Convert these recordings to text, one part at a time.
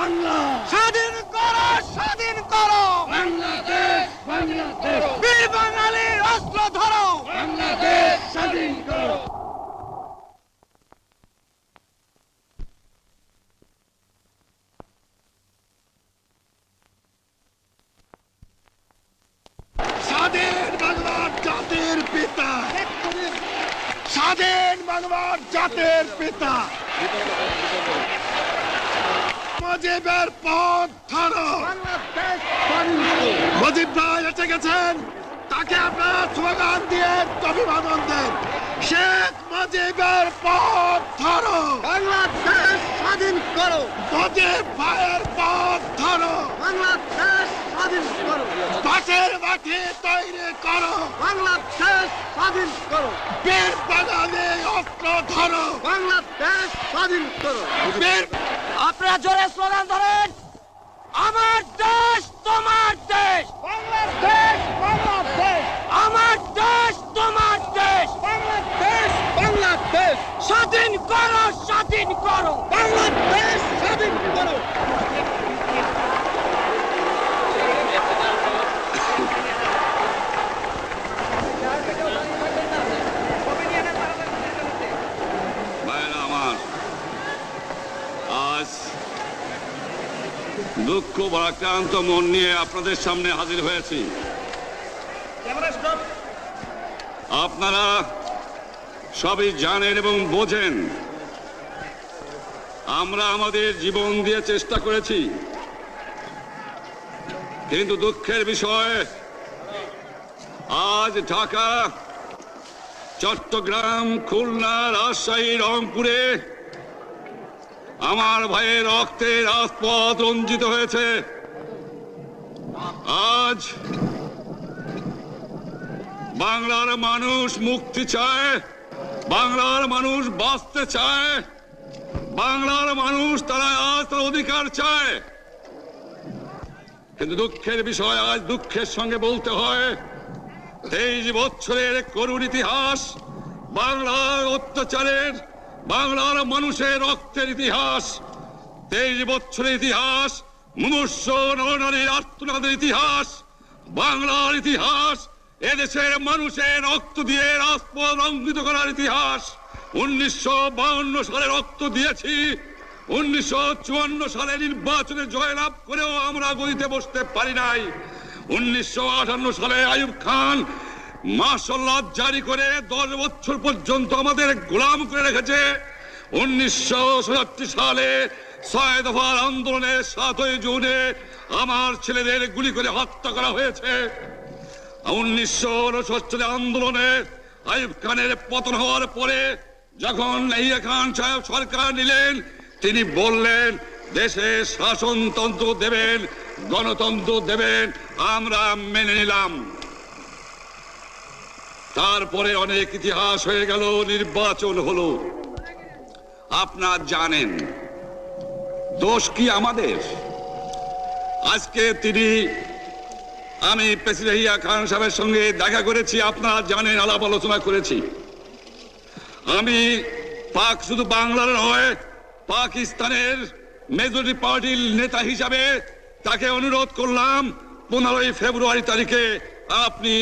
বাংলা, স্বাধীন করো, স্বাধীন করো বাংলাদেশ, বাংলাদেশ, বীর বাঙালির অস্ত্র ধরো। বাংলাদেশ স্বাধীন করো। স্বাধীন বাংলার জাতির পিতা, স্বাধীন বাংলার জাতির পিতা মুজিবের পথ ধরো। মুজিব ভাই এসে গেছেন, তাকে আপনারা স্লোগান দিয়ে অভিবাদন দেন। শেখ মুজিবের পথ ধরো, বাংলাদেশ স্বাধীন করো, মুজিব ভাইয়ের পথ ধরো। বাংলাদেশ স্বাধীন করো, পাটের মাঠে তৈরি করো, বাংলাদেশ স্বাধীন করো, বীর বাঙালি অস্ত্র ধরো, বাংলাদেশ স্বাধীন করো। বীর আপনারা জোরে স্লোগান ধরেন, আমার দেশ তোমার দেশ, বাংলাদেশ বাংলাদেশ, আমার দেশ তোমার দেশ, বাংলাদেশ বাংলাদেশ, স্বাধীন করো, স্বাধীন করো, বাংলাদেশ স্বাধীন করো। ভাইরা আমার, আজ দুঃখ ভারাক্রান্ত মন নিয়ে আপনাদের সামনে হাজির হয়েছি। আপনারা সবই জানেন এবং বোঝেন আমরা আমাদের জীবন দিয়ে চেষ্টা করেছি, কিন্তু দুঃখের বিষয় আজ ঢাকা, চট্টগ্রাম, খুলনা, রাজশাহী, রংপুরে আমার ভাইয়ের রক্তে রাজপথ রঞ্জিত হয়েছে। আজ বাংলার মানুষ মুক্তি চায়, বাংলার মানুষ বাঁচতে চায়, বাংলার মানুষ তারা আজ তার অধিকার চায়। কিন্তু দুঃখের বিষয়, আজ দুঃখের সঙ্গে বলতে হয় 23 বছরের করুণ ইতিহাস, বাংলার অত্যাচারের, বাংলার মানুষের রক্তের ইতিহাস, 23 বছরের ইতিহাস, মুমূর্ষ নরনারীর আর্তনাদের ইতিহাস, বাংলার ইতিহাস, এদেশের মানুষের রক্ত দিয়ে রাজপথ রঞ্জিত করার ইতিহাস। 1952 সালে রক্ত দিয়েছি, 1954 সালে নির্বাচনে জয়লাভ করেও আমরা গদিতে বসতে পারি নাই। 1958 সালে আইয়ুব খান মার্শাল ল জারি করে 10 বছর পর্যন্ত আমাদের গোলাম করে রেখেছে। 1967 সালে 6 দফার আন্দোলনে 7ই জুনে আমার ছেলেদের গুলি করে হত্যা করা হয়েছে। 1969 আন্দোলনে আইয়ুব খানের পতন হওয়ার পরে যখন ইয়াহিয়া খান সাহেব সরকার নিলেন, তিনি বললেন দেশে শাসনতন্ত্র দেবেন, গণতন্ত্র দেবেন, আমরা মেনে নিলাম। তারপরে অনেক ইতিহাস হয়ে গেল, নির্বাচন হলো। আপনারা জানেন দোষ কি আমাদের? আজকে আমি প্রেসিডেন্ট ইয়াহিয়া খান সাহেবের সঙ্গে দেখা করেছি, আপনারা জানেন, আলাপ আলোচনা করেছি। আমি শুধু বাংলার নয়, পাকিস্তানের মেজরিটি পার্টির নেতা হিসাবে তাকে অনুরোধ করলাম 15 ফেব্রুয়ারি তারিখে আপনি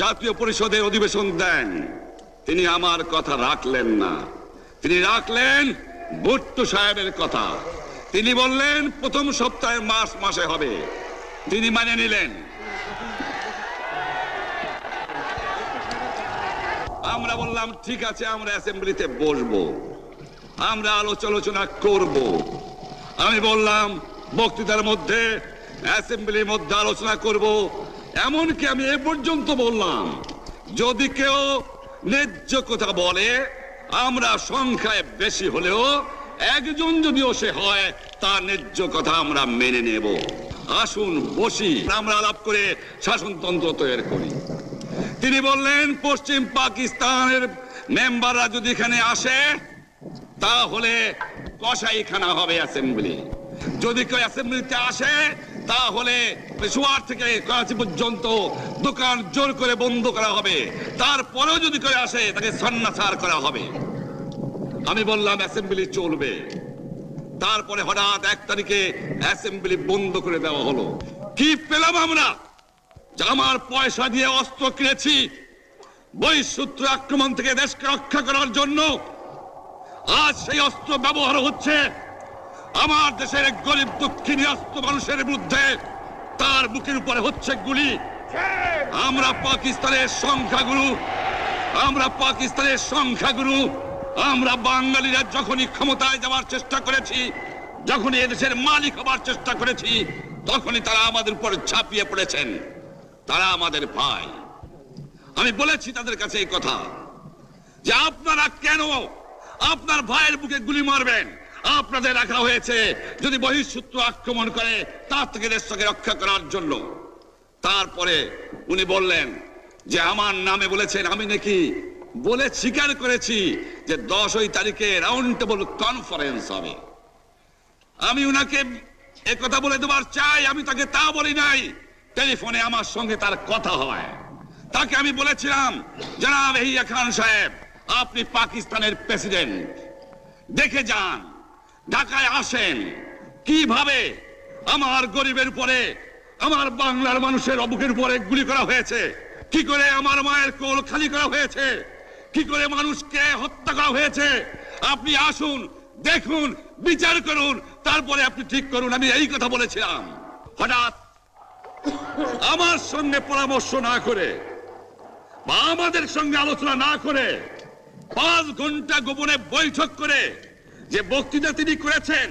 জাতীয় পরিষদের অধিবেশন দেন। তিনি আমার কথা রাখলেন না, তিনি রাখলেন ভুট্টো সাহেবের কথা। তিনি বললেন প্রথম সপ্তাহে মাসে হবে, তিনি মানে নিলেন। আমরা বললাম ঠিক আছে, আমরা অ্যাসেম্বলিতে বসবো, আমরা আলোচনা করব। আমি বললাম বক্তৃতার মধ্যে, অ্যাসেম্বলির মধ্যে আলোচনা করব। এমনকি আমি এ পর্যন্ত বললাম যদি কেউ ন্যায্য কথা বলে, আমরা সংখ্যায় বেশি হলেও একজন যদিও সে হয়, তার ন্যায্য কথা আমরা মেনে নেব। আসুন বসি, আমরা আলাপ করে শাসনতন্ত্র তৈরি করি। তিনি বললেন পশ্চিম পাকিস্তানের মেম্বাররা যদি এখানে আসে তাহলে কসাইখানা হবে অ্যাসেম্বলি। যদি কেউ অ্যাসেম্বলিতে আসে তাহলে পেশোয়ার থেকে করাচি পর্যন্ত দোকান জোর করে বন্ধ করা হবে, তারপরেও যদি কেউ আসে তাকে সন্ন্যাসার করা হবে। আমি বললাম অ্যাসেম্বলি চলবে। তারপরে হঠাৎ 1 তারিখে অ্যাসেম্বলি বন্ধ করে দেওয়া হলো। কি পেলাম আমরা? যে আমার পয়সা দিয়ে অস্ত্র কিনেছি বহিঃশত্রু আক্রমণ থেকে দেশকে রক্ষা করার জন্য, আজ সেই অস্ত্র ব্যবহার হচ্ছে আমার দেশের গরিব দুঃখী নিরস্ত মানুষের বিরুদ্ধে। তার বুকের উপরে হচ্ছে গুলি। আমরা পাকিস্তানের সংখ্যাগুরু, আমরা বাঙালিরা যখনই ক্ষমতায় যাওয়ার চেষ্টা করেছি, যখনই এদেশের মালিক হবার চেষ্টা করেছি, তখনই তারা আমাদের উপর ঝাঁপিয়ে পড়েছেন। তারা আমাদের ভাই। আমি বলেছি তাদের কাছে এই কথা যে আপনারা কেন আপনার ভাইয়ের বুকে গুলি মারবেন? আপনাদের রাখা হয়েছে যদি বহিঃশত্রু আক্রমণ করে তার থেকে দেশকে রক্ষা করার জন্য। তারপরে উনি বললেন যে আমার নামে বলেছেন, আমি নাকি বলে স্বীকার করেছি যে 10 তারিখে রাউন্ড টেবল কনফারেন্স হবে। আমি উনাকে একথা বলে দেবার চাই, আমি তাকে তা বলি নাই। টেলিফোনে আমার সঙ্গে তার কথা হয়। তাকে আমি বলেছিলাম, জনাব ইয়াহিয়া খান সাহেব, আপনি পাকিস্তানের প্রেসিডেন্ট, দেখে যান, ঢাকায় আসেন কিভাবে আমার গরিবের উপরে, আমার বাংলার মানুষের বুকের উপরে গুলি করা হয়েছে, কি করে আমার মায়ের কোল খালি করা হয়েছে, কি করে মানুষকে হত্যা করা হয়েছে। আপনি আসুন, দেখুন, বিচার করুন, তারপরে আপনি ঠিক করুন। আমি এই কথা বলেছিলাম। হঠাৎ আমার সঙ্গে পরামর্শ না করে বা আমাদের সঙ্গে আলোচনা না করে 5 ঘন্টা গোপনে বৈঠক করে যে বক্তৃতা তিনি করেছেন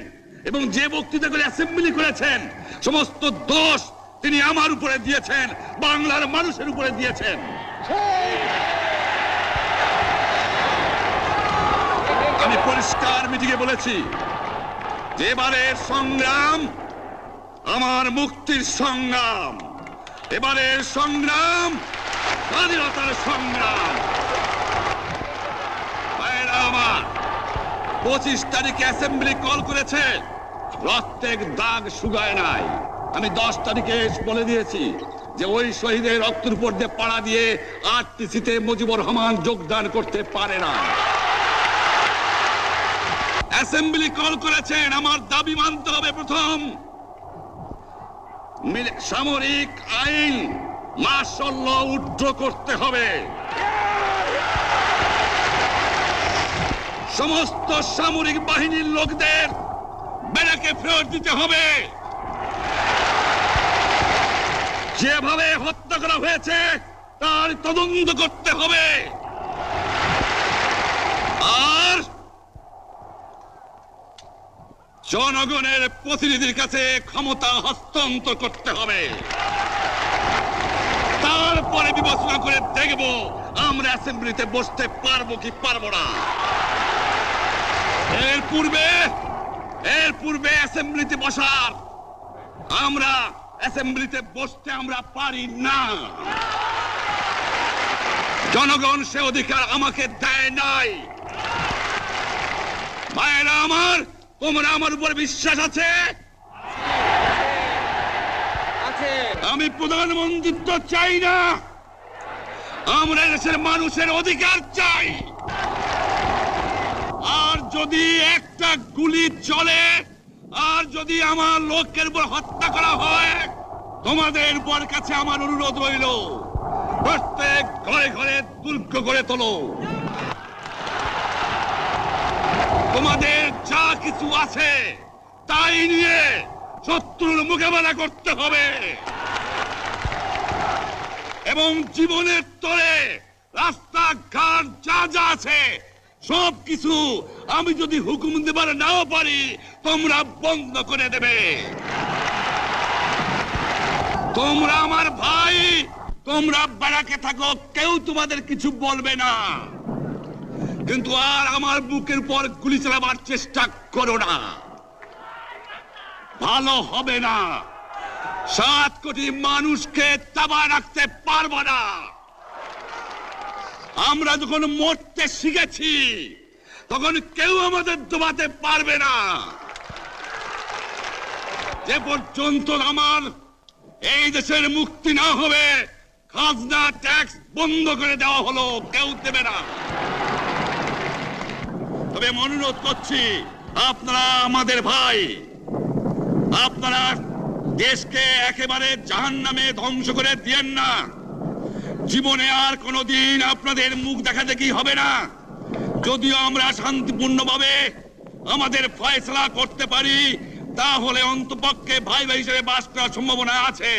এবং যে বক্তৃতা করে অ্যাসেম্বলি করেছেন, সমস্ত দোষ তিনি আমার উপরে দিয়েছেন, বাংলার মানুষের উপরে দিয়েছেন। আমি পরিষ্কার মিটিংয়ে বলেছি যে এবারের সংগ্রাম আমার মুক্তির সংগ্রাম, এবারের সংগ্রাম স্বাধীনতার সংগ্রাম। আমার 25 তারিখে অ্যাসেম্বলি কল করেছে, রক্তের দাগ শুকায় নাই। আমি 10 তারিখে বলে দিয়েছি যে ওই শহীদের রক্তের উপর দিয়ে পাড়া দিয়ে আরটিসিতে মুজিবুর রহমান যোগদান করতে পারে না। অ্যাসেম্বলি কল করেছেন, আমার দাবি মানতে হবে। প্রথম, সামরিক আইন মার্শাল ল উড্র করতে হবে। সমস্ত সামরিক বাহিনীর লোকদের ব্যারাকে ফেরত দিতে হবে। যেভাবে হত্যা করা হয়েছে তার তদন্ত করতে হবে। আর জনগণের প্রতিনিধির কাছে ক্ষমতা হস্তান্তর করতে হবে। তারপরে বিবেচনা করে দেখব আমরা অ্যাসেম্বলিতে বসতে পারবো কি পারবো না। এর পূর্বে অ্যাসেম্বলিতে বসার, আমরা অ্যাসেম্বলিতে বসতে আমরা পারি না। জনগণ সে অধিকার আমাকে দেয় নাই। ভাইরা আমার, তোমরা আমার উপর বিশ্বাস আছে? আমি প্রধানমন্ত্রিত্ব চাই না, আমরা দেশের মানুষের অধিকার চাই। আর যদি একটা গুলি চলে, আর যদি আমার লোকের উপর হত্যা করা হয়, তোমাদের উপর কাছে আমার অনুরোধ রইল, প্রত্যেক ঘরে ঘরে দুর্গ করে তোলো। তোমাদের যা কিছু আছে তাই নিয়ে শত্রুর মোকাবেলা করতে হবে। এবং জীবনের তরে রাস্তাঘাট যা যা আছে সবকিছু আমি যদি হুকুম দেবার নাও পারি, তোমরা বন্ধ করে দেবে। তোমরা আমার ভাই, তোমরা ব্যারাকে থাকো, কেউ তোমাদের কিছু বলবে না। কিন্তু আর আমার বুকের উপর গুলি চালাবার চেষ্টা করো না, ভালো হবে না। 7 কোটি মানুষকে চাপায় রাখতে পারবো না। আমরা যখন মরতে শিখেছি তখন কেউ আমাদের দবাতে পারবে না। যে পর্যন্ত আমার এই দেশের মুক্তি না হবে, খাজনা ট্যাক্স বন্ধ করে দেওয়া হলো, কেউ দেবে না। তবে অনুরোধ করছি, আপনারা আমাদের ভাই, আপনারা দেশকে একেবারে জাহান্নামে ধ্বংস করে দিয়েন না। জীবনে আর কোনোদিন আপনাদের মুখ দেখা দেখি হবে না। যদিও আমরা শান্তিপূর্ণভাবে আমাদের ফয়সালা করতে পারি, তাহলে অন্তপক্ষে ভাই ভাই হিসেবে বাস করার সম্ভাবনা আছে।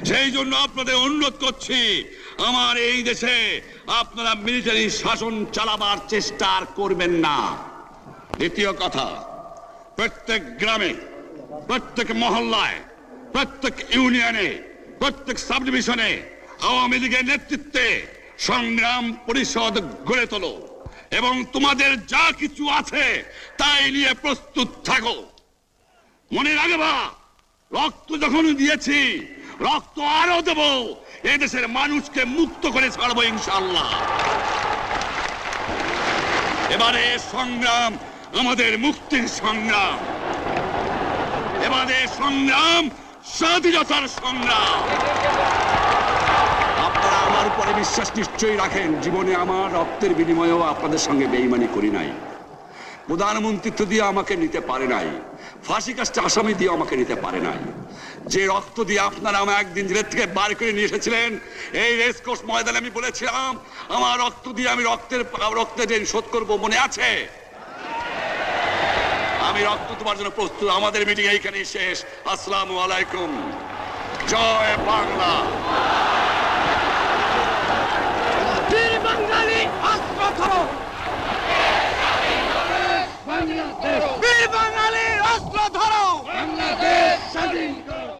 সেই জন্য আপনাদের অনুরোধ করছি, আমার এই দেশে আপনারা মিলিটারি শাসন চালাবার চেষ্টা আর করবেন না। দ্বিতীয় কথা, প্রত্যেক গ্রামে, প্রত্যেক মহল্লায়, প্রত্যেক ইউনিয়নে, প্রত্যেক সাব ডিভিশনে আওয়ামী লীগের নেতৃত্বে সংগ্রাম পরিষদ গড়ে তোলো এবং তোমাদের যা কিছু আছে তাই নিয়ে প্রস্তুত থাকো। মনে রাখবা, রক্ত যখন দিয়েছি, রক্ত আরো দেব। এদেশের মানুষকে মুক্ত করে ছাড়বো ইনশাআল্লাহ। এবারে সংগ্রাম আমাদের মুক্তির সংগ্রাম, এবারে সংগ্রাম স্বাধীনতার সংগ্রাম। আপনারা আমার উপরে বিশ্বাস নিশ্চয়ই রাখেন। জীবনে আমার রক্তের বিনিময়েও আপনাদের সঙ্গে বেঈমানি করি নাই। প্রধানমন্ত্রিত্ব দিয়ে আমাকে নিতে পারে নাই, ফাঁসি কাস্টে আসামি দিয়ে আমাকে নিতে পারে নাই। যে রক্ত দিয়ে আপনারা আমাকে একদিন জেলের থেকে বার করে নিয়ে এসেছিলেন, এই রেসকোর্স ময়দানে আমি বলেছিলাম আমার রক্ত দিয়ে আমি রক্তের ঋণ শোধ করবো, মনে আছে? আমি রক্ত তোমার জন্য প্রস্তুত। আমাদের মিটিং এইখানেই শেষ। আসসালামু আলাইকুম। জয় বাংলা। বীর বাঙালি অস্ত্র ধরো, বীর বাঙালি